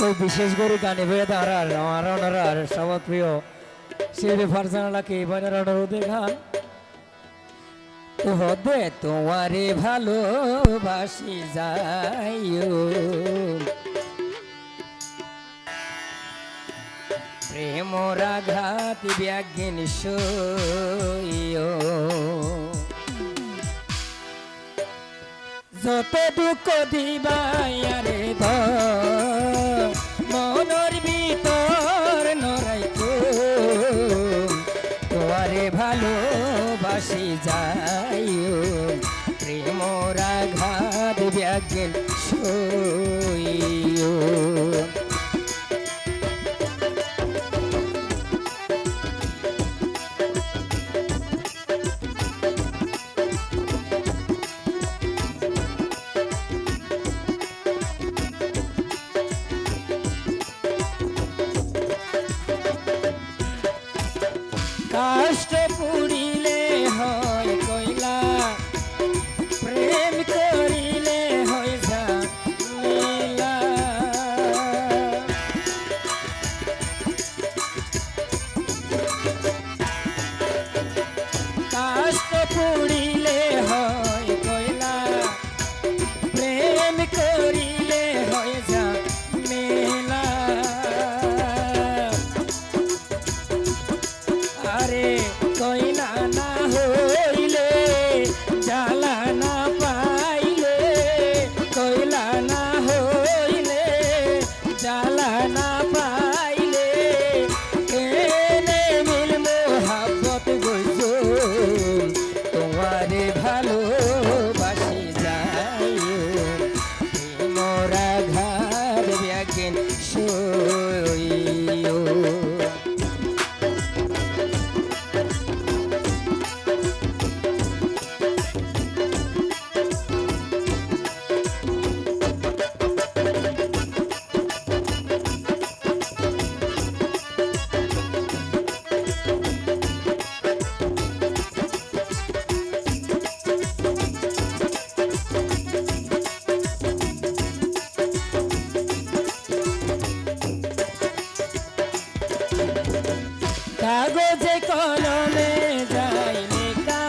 তো বিশেষ করে গানে বইয়ে দাঁড়ার আমার ওনার সবার প্রিয় শিল্পী ফারজানালাকে এবারের অনুরোধে গান তো হবে তোমারে ভালোবাসি যাইও প্রেমরা ঘাত ব্যাগিন সইও যত দুঃখ দিবাই আরে মনের ভিতর নরাইতো তোমারে ভালোবাসি যাইও প্রেমরা ঘাত ব্যাগিন সইও কষ্ট পুরিলে হয় কইলা প্রেম করিলে হয় ঝামেলা কষ্ট পুরিলে হয় কইলা প্রেম করিলে হয় ঝামেলা আরে কইনা না হইলে জ্বালা না পাইলে কইলা না হইলে জ্বালা না পাইলে কেনে মিল মোহাব্বত গইছো তোমারে ভালোবাসি যাইও মোরা ঘাট ব্যাগিন সইও কাগজে কলমে যাই লেখা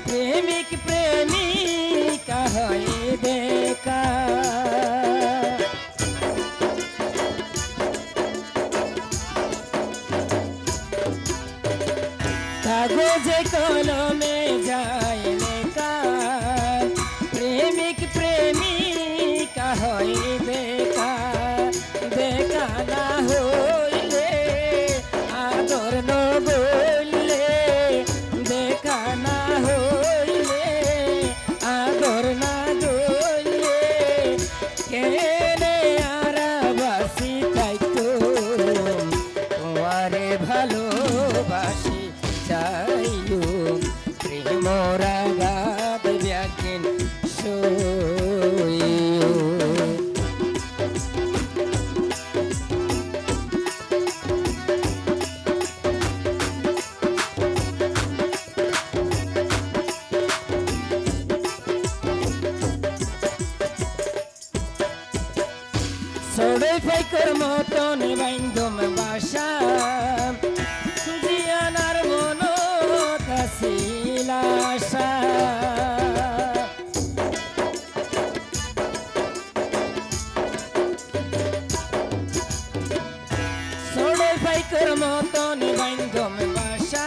প্রেমিক প্রেমিকা হয় দেখা কাগজে কলমে যাই লেখা প্রেমিক প্রেমিকা হয় দেখা দেখা না হইলে আদর নগইলে দেখা না হইলে আদর না গইলে কেনে আরাবাসি তাইতো তোমারে ভালোবাসি চাইও প্রেমরা গাদ ব্যাগিন সইও সড়ই ফাইকর মতন বাইন্দম বাসা জিয়ানার মন কাশিলাসা সড়ই ফাইকর মতন বাইন্দম বাসা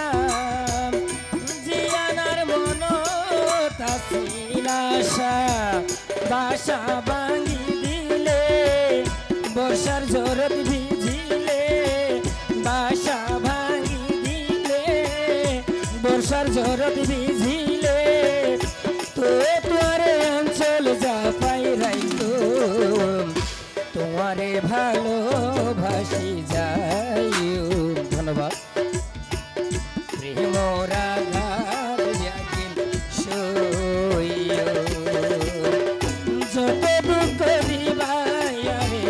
জিয়ানার মন কাশিলাসা বাসা ভাঙি দিলে বর্ষার ঝড়ত ভিজিলে বাসা ভাঙি দিলে বর্ষার ঝড়ত ভিজিলে তো তোরে অঞ্চল যা পাই রাইতো তোমারে ভালোবাসি যাইও ধন্যবাদ প্রেমরা ঘাট ব্যাগিন সইও যত দুঃখ দিবাই আরে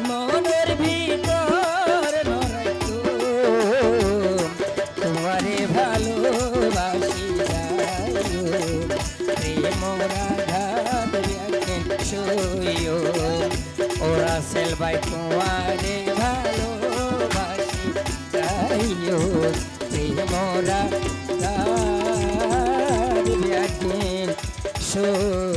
মনের ভিতর নরাইতো তোমারে ভালোবাসি যাইও প্রেমরা ঘাট ব্যাগিন সইও ওরা সেল ভাই তোমারে ভালোবাসি চাইও প্রেমরা একদিন সইও